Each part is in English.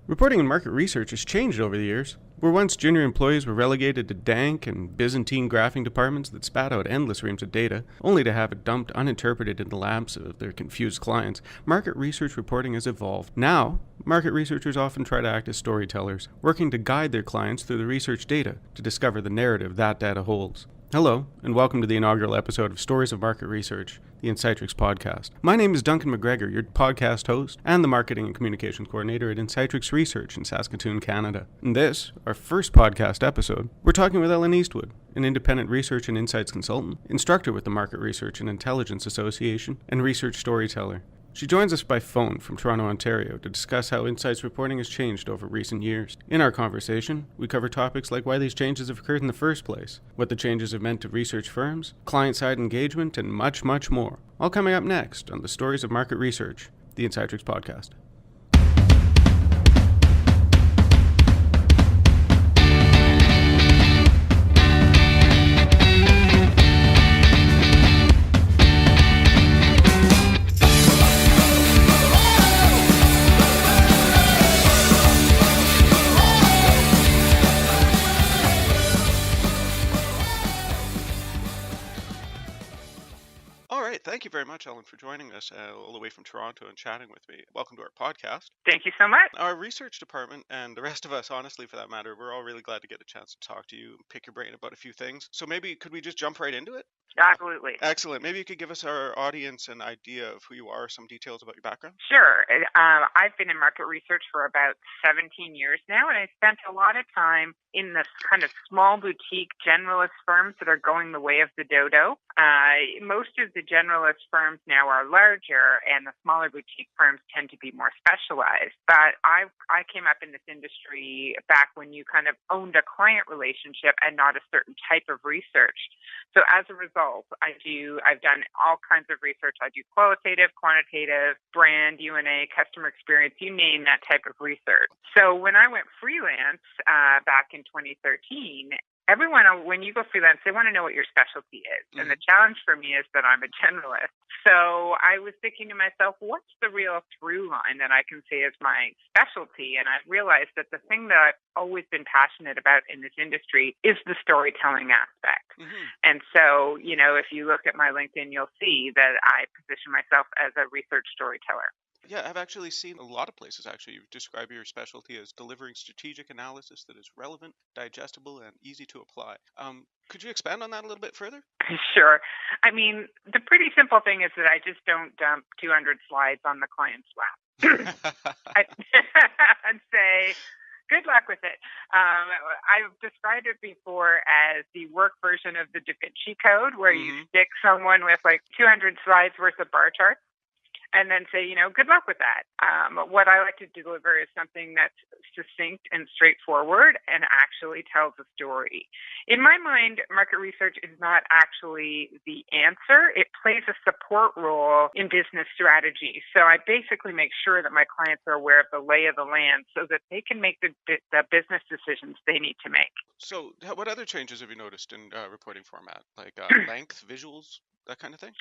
Reporting and market research has changed over the years. Where once junior employees were relegated to dank and Byzantine graphing departments that spat out endless reams of data, only to have it dumped uninterpreted in the laps of their confused clients, market research reporting has evolved. Now, market researchers often try to act as storytellers, working to guide their clients through the research data to discover the narrative that data holds. Hello, and welcome to the inaugural episode of Stories of Market Research, the Insightrix Podcast. My name is Duncan McGregor, your podcast host and the Marketing and Communications Coordinator at Insightrix Research in Saskatoon, Canada. In this, our first podcast episode, we're talking with Ellen Eastwood, an independent research and insights consultant, instructor with the Market Research and Intelligence Association, and research storyteller. She joins us by phone from Toronto, Ontario, to discuss how insights reporting has changed over recent years. In our conversation, we cover topics like why these changes have occurred in the first place, what the changes have meant to research firms, client-side engagement, and much, much more. All coming up next on the Stories of Market Research, the Insightrix Podcast. Thank you very much, Ellen, for joining us all the way from Toronto and chatting with me. Welcome to our podcast. Thank you so much. Our research department, and the rest of us, honestly, for that matter, we're all really glad to get a chance to talk to you and pick your brain about a few things. So maybe could we just jump right into it? Absolutely. Excellent. Maybe you could give us, our audience, an idea of who you are, some details about your background? Sure. I've been in market research for about 17 years now, and I spent a lot of time in this kind of small boutique generalist firms that are going the way of the dodo. Most of the generalist firms now are larger, and the smaller boutique firms tend to be more specialized. But I came up in this industry back when you kind of owned a client relationship and not a certain type of research. So as a result, I've done all kinds of research. I do qualitative, quantitative, brand, UNA, customer experience, you name that type of research. So when I went freelance back in 2013, everyone, when you go freelance, they want to know what your specialty is. Mm-hmm. And the challenge for me is that I'm a generalist. So I was thinking to myself, what's the real through line that I can say is my specialty? And I realized that the thing that I've always been passionate about in this industry is the storytelling aspect. Mm-hmm. And so, if you look at my LinkedIn, you'll see that I position myself as a research storyteller. Yeah, I've actually seen a lot of places, you describe your specialty as delivering strategic analysis that is relevant, digestible, and easy to apply. Could you expand on that a little bit further? Sure. I mean, the pretty simple thing is that I just don't dump 200 slides on the client's lap. I'd say, good luck with it. I've described it before as the work version of the Da Vinci Code, where you stick someone with like 200 slides worth of bar charts and then say, good luck with that. What I like to deliver is something that's succinct and straightforward and actually tells a story. In my mind, market research is not actually the answer. It plays a support role in business strategy. So I basically make sure that my clients are aware of the lay of the land so that they can make the business decisions they need to make. So what other changes have you noticed in reporting format, like length, visuals, that kind of thing?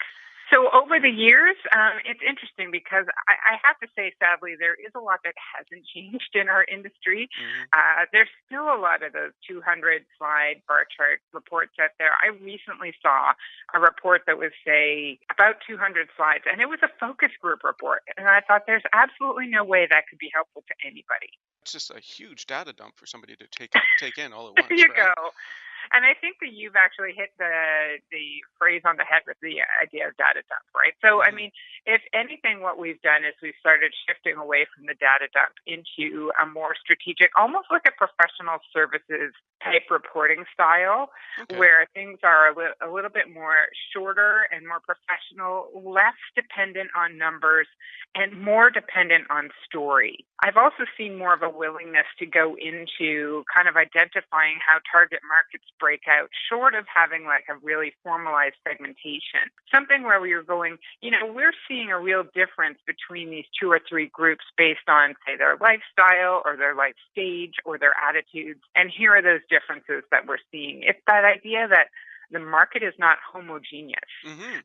So over the years, it's interesting because I have to say, sadly, there is a lot that hasn't changed in our industry. Mm-hmm. There's still a lot of those 200-slide bar chart reports out there. I recently saw a report that was, say, about 200 slides, and it was a focus group report. And I thought there's absolutely no way that could be helpful to anybody. It's just a huge data dump for somebody to take in all at once. There you right? go. And I think that you've actually hit the phrase on the head with the idea of data dump, right? So, I mean, if anything, what we've done is we've started shifting away from the data dump into a more strategic, almost like a professional services type reporting style, where things are a little bit more shorter and more professional, less dependent on numbers, and more dependent on story. I've also seen more of a willingness to go into kind of identifying how target markets break out, short of having like a really formalized segmentation. Something where we are going, we're seeing a real difference between these two or three groups based on, say, their lifestyle or their life stage or their attitudes. And here are those differences that we're seeing. It's that idea that the market is not homogeneous,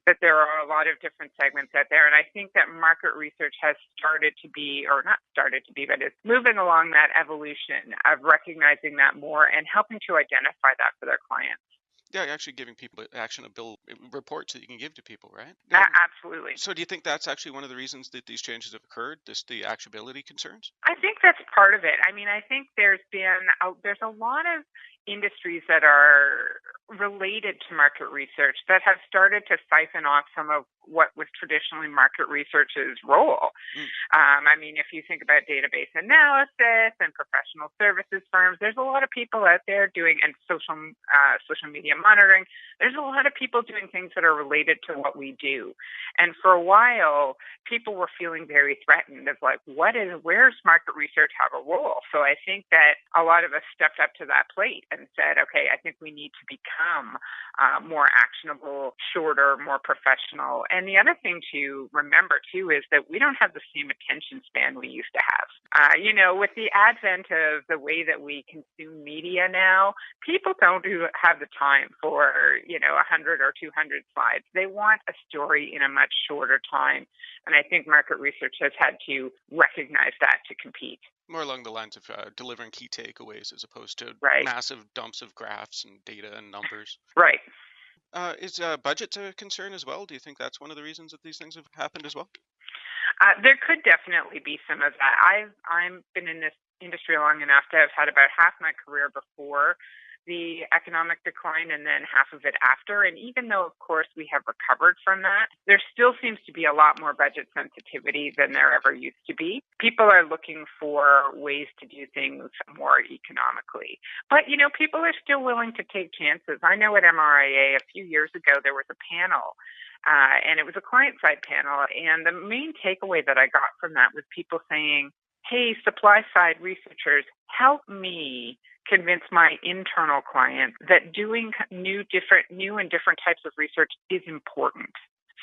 that there are a lot of different segments out there. And I think that market research has started to be, or not started to be, but it's moving along that evolution of recognizing that more and helping to identify that for their clients. Yeah, you're actually giving people actionable reports that you can give to people, right? Absolutely. So do you think that's actually one of the reasons that these changes have occurred, the actionability concerns? I think that's part of it. I mean, I think there's a lot of industries that are related to market research that have started to siphon off some of what was traditionally market research's role. I mean, if you think about database analysis and professional services firms, there's a lot of people out there doing, and social media monitoring, there's a lot of people doing things that are related to what we do. And for a while, people were feeling very threatened of like, where's market research have a role? So I think that a lot of us stepped up to that plate and said, okay, I think we need to become more actionable, shorter, more professional. And the other thing to remember, too, is that we don't have the same attention span we used to have. With the advent of the way that we consume media now, people don't have the time for, 100 or 200 slides. They want a story in a much shorter time. And I think market research has had to recognize that to compete. More along the lines of delivering key takeaways as opposed to massive dumps of graphs and data and numbers. Right. Is budget a concern as well? Do you think that's one of the reasons that these things have happened as well? There could definitely be some of that. I've been in this industry long enough to have had about half my career before the economic decline and then half of it after. And even though, of course, we have recovered from that, there still seems to be a lot more budget sensitivity than there ever used to be. People are looking for ways to do things more economically. But, people are still willing to take chances. I know at MRIA a few years ago, there was a panel and it was a client-side panel. And the main takeaway that I got from that was people saying, hey, supply-side researchers, help me convince my internal clients that doing new and different types of research is important.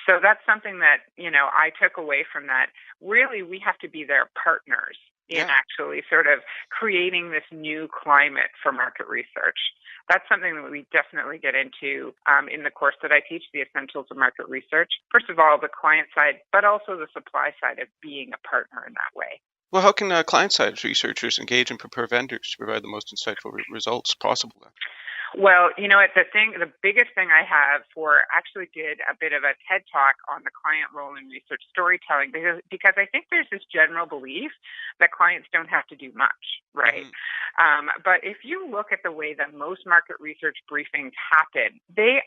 So that's something that, I took away from that. Really, we have to be their partners in actually sort of creating this new climate for market research. That's something that we definitely get into in the course that I teach, the essentials of market research. First of all, the client side, but also the supply side of being a partner in that way. Well, how can client-side researchers engage and prepare vendors to provide the most insightful results possible? Well, the biggest thing I have actually did a bit of a TED Talk on the client role in research storytelling because I think there's this general belief that clients don't have to do much, right? But if you look at the way that most market research briefings happen, they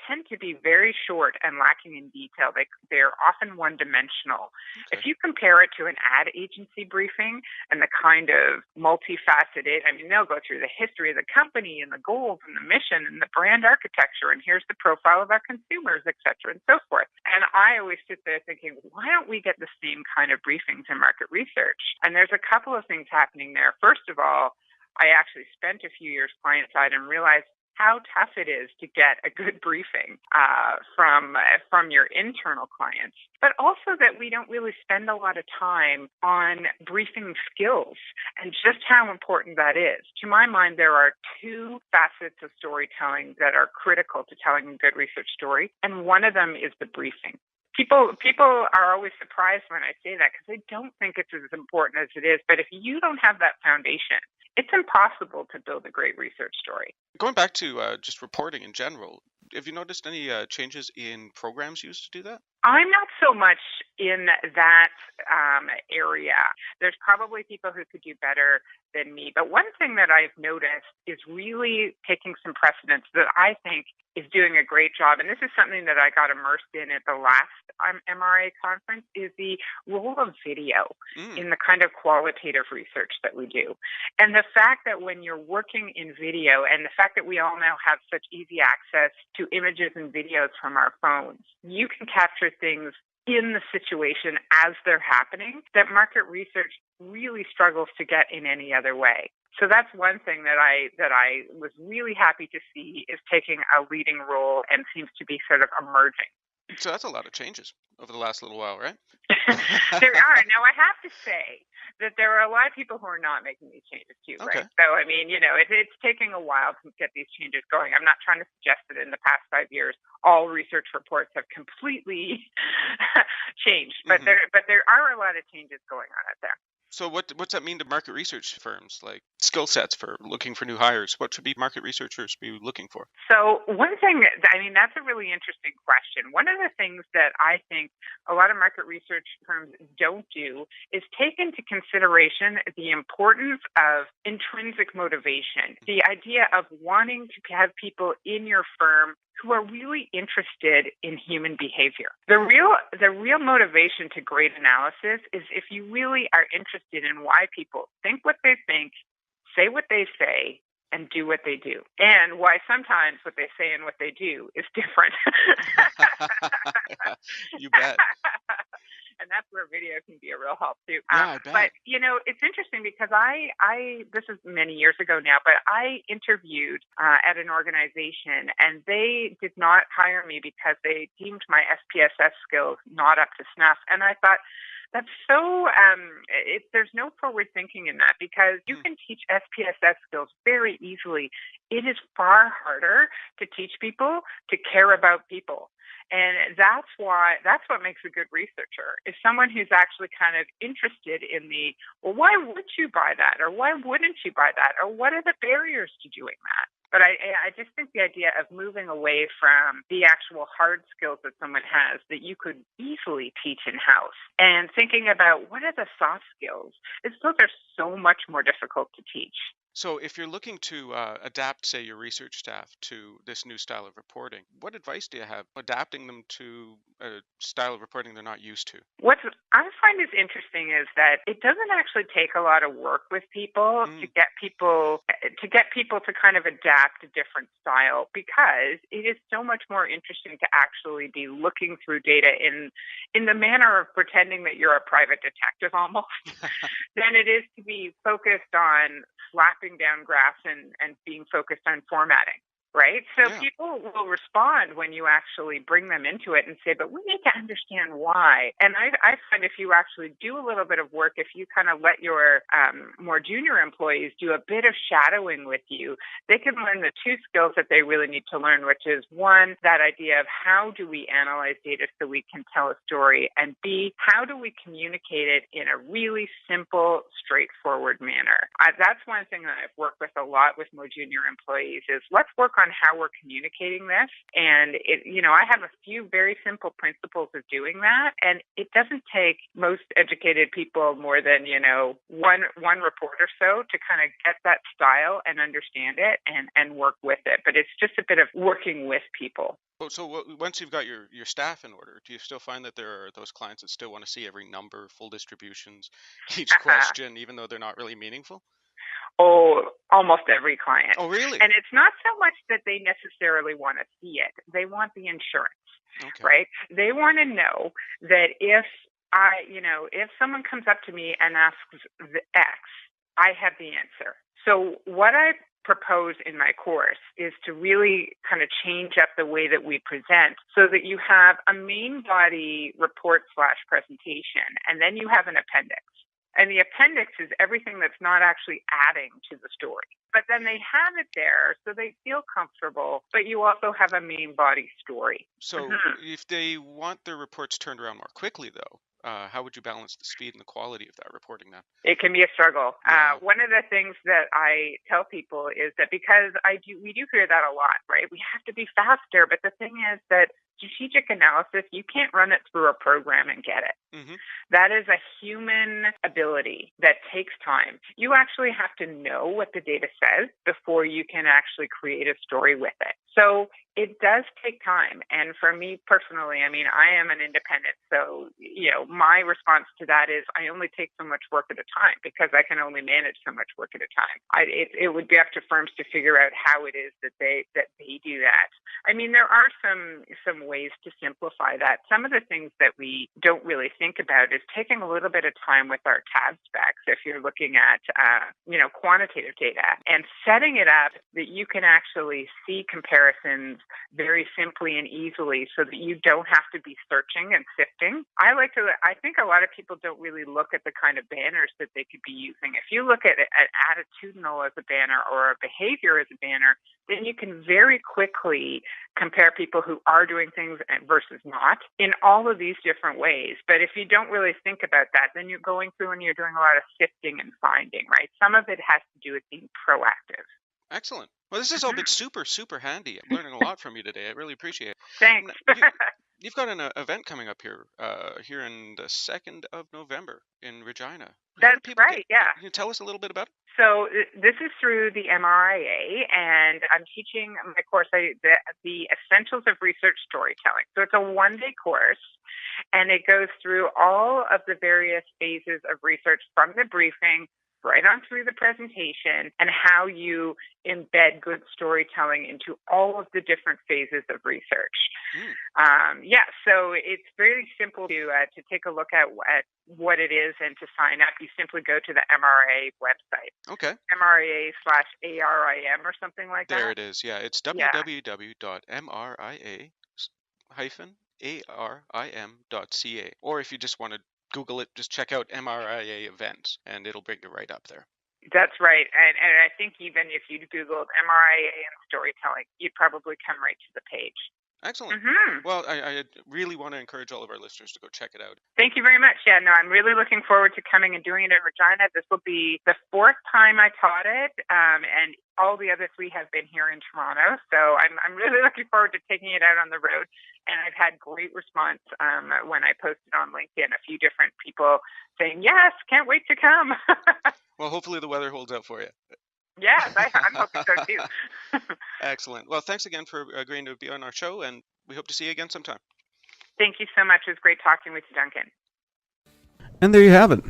tend to be very short and lacking in detail. They're often one-dimensional. Okay. If you compare it to an ad agency briefing and the kind of multifaceted, they'll go through the history of the company and the goals and the mission and the brand architecture, and here's the profile of our consumers, et cetera, and so forth. And I always sit there thinking, why don't we get the same kind of briefings in market research? And there's a couple of things happening there. First of all, I actually spent a few years client side and realized how tough it is to get a good briefing from your internal clients, but also that we don't really spend a lot of time on briefing skills and just how important that is. To my mind, there are two facets of storytelling that are critical to telling a good research story, and one of them is the briefing. People are always surprised when I say that because they don't think it's as important as it is. But if you don't have that foundation, it's impossible to build a great research story. Going back to just reporting in general, have you noticed any changes in programs used to do that? I'm not so much in that area. There's probably people who could do better than me. But one thing that I've noticed is really taking some precedence that I think is doing a great job. And this is something that I got immersed in at the last MRIA conference, is the role of video in the kind of qualitative research that we do. And the fact that when you're working in video, and the fact that we all now have such easy access to images and videos from our phones, you can capture things in the situation as they're happening that market research really struggles to get in any other way. So that's one thing that I was really happy to see is taking a leading role and seems to be sort of emerging. So that's a lot of changes over the last little while, right? There are. Now, I have to say that there are a lot of people who are not making these changes too, Okay. right? So, I mean, it's taking a while to get these changes going. I'm not trying to suggest that in the past 5 years, all research reports have completely changed, but there are a lot of changes going on out there. So what's that mean to market research firms, like skill sets for looking for new hires? What should be market researchers be looking for? So one thing, that's a really interesting question. One of the things that I think a lot of market research firms don't do is take into consideration the importance of intrinsic motivation, the idea of wanting to have people in your firm who are really interested in human behavior. The real motivation to great analysis is if you really are interested in why people think what they think, say what they say, and do what they do, and why sometimes what they say and what they do is different. You bet. And that's where video can be a real help too. Yeah, I bet. But it's interesting because I this is many years ago now, but I interviewed at an organization, and they did not hire me because they deemed my SPSS skills not up to snuff. And I thought, that's so, there's no forward thinking in that, because you can teach SPSS skills very easily. It is far harder to teach people to care about people. And that's what makes a good researcher, is someone who's actually kind of interested in well, why would you buy that? Or why wouldn't you buy that? Or what are the barriers to doing that? But I just think the idea of moving away from the actual hard skills that someone has that you could easily teach in-house, and thinking about what are the soft skills, those are so much more difficult to teach. So if you're looking to adapt, say, your research staff to this new style of reporting, what advice do you have adapting them to a style of reporting they're not used to? What I find is interesting is that it doesn't actually take a lot of work with people to get people to kind of adapt a different style, because it is so much more interesting to actually be looking through data in the manner of pretending that you're a private detective almost than it is to be focused on slapping down graphs and being focused on formatting. Right? So people will respond when you actually bring them into it and say, but we need to understand why. And I find if you actually do a little bit of work, if you kind of let your more junior employees do a bit of shadowing with you, they can learn the two skills that they really need to learn, which is, one, that idea of how do we analyze data so we can tell a story, and B, how do we communicate it in a really simple, straightforward manner. That's one thing that I've worked with a lot with more junior employees is, let's work on how we're communicating this. And I have a few very simple principles of doing that. And it doesn't take most educated people more than, one report or so to kind of get that style and understand it and work with it. But it's just a bit of working with people. So once you've got your staff in order, do you still find that there are those clients that still want to see every number, full distributions, each question, even though they're not really meaningful? Oh, almost every client. Oh, really? And it's not so much that they necessarily want to see it. They want the insurance, right? They want to know that if someone comes up to me and asks the X, I have the answer. So what I propose in my course is to really kind of change up the way that we present so that you have a main body report/presentation, and then you have an appendix. And the appendix is everything that's not actually adding to the story. But then they have it there so they feel comfortable, but you also have a main body story. So if they want their reports turned around more quickly, though, how would you balance the speed and the quality of that reporting then? It can be a struggle. One of the things that I tell people is that, because we do hear that a lot, right? We have to be faster. But the thing is that strategic analysis, you can't run it through a program and get it. That is a human ability that takes time. You actually have to know what the data says before you can actually create a story with it. So it does take time. And for me personally, I am an independent. So, my response to that is I only take so much work at a time, because I can only manage so much work at a time. It would be up to firms to figure out how it is that they do that. There are some ways to simplify that. Some of the things that we don't really think about is taking a little bit of time with our tab specs if you're looking at, quantitative data, and setting it up that you can actually see comparisons very simply and easily so that you don't have to be searching and sifting. I think a lot of people don't really look at the kind of banners that they could be using. If you look at attitudinal as a banner or a behavior as a banner, then you can very quickly compare people who are doing things versus not in all of these different ways. But if you don't really think about that, then you're going through and you're doing a lot of sifting and finding, right? Some of it has to do with being proactive. Excellent. Well, this has all been super, super handy. I'm learning a lot from you today. I really appreciate it. Thanks. You've got an event coming up here in the 2nd of November in Regina. That's right, yeah. Can you tell us a little bit about it? So this is through the MRIA, and I'm teaching my course, the Essentials of Research Storytelling. So it's a one-day course, and it goes through all of the various phases of research from the briefing right on through the presentation and how you embed good storytelling into all of the different phases of research. So it's very simple to take a look at what it is and to sign up. You simply go to the MRIA website. Okay. MRIA/ARIM or something like that. There it is. Yeah, it's www.mria-arim.ca. Or if you just want to Google it, just check out MRIA events, and it'll bring you right up there. That's right. And I think even if you Googled MRIA and storytelling, you'd probably come right to the page. Excellent. Well, I really want to encourage all of our listeners to go check it out. Thank you very much. Yeah, no, I'm really looking forward to coming and doing it in Regina. This will be the 4th time I taught it, and all the other 3 have been here in Toronto. So I'm really looking forward to taking it out on the road. And I've had great response when I posted on LinkedIn, a few different people saying, yes, can't wait to come. Well, hopefully the weather holds out for you. Yes, I'm hoping so too. Excellent. Well, thanks again for agreeing to be on our show, and we hope to see you again sometime. Thank you so much. It was great talking with you, Duncan. And there you have it.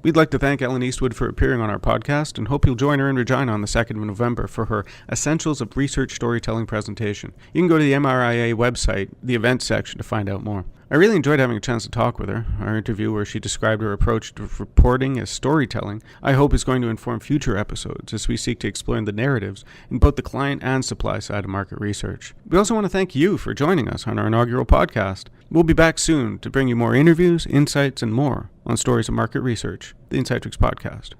We'd like to thank Ellen Eastwood for appearing on our podcast and hope you'll join her in Regina on the 2nd of November for her Essentials of Research Storytelling presentation. You can go to the MRIA website, the events section, to find out more. I really enjoyed having a chance to talk with her. Our interview where she described her approach to reporting as storytelling, I hope is going to inform future episodes as we seek to explore the narratives in both the client and supply side of market research. We also want to thank you for joining us on our inaugural podcast. We'll be back soon to bring you more interviews, insights, and more on stories of market research, the Insightrix Podcast.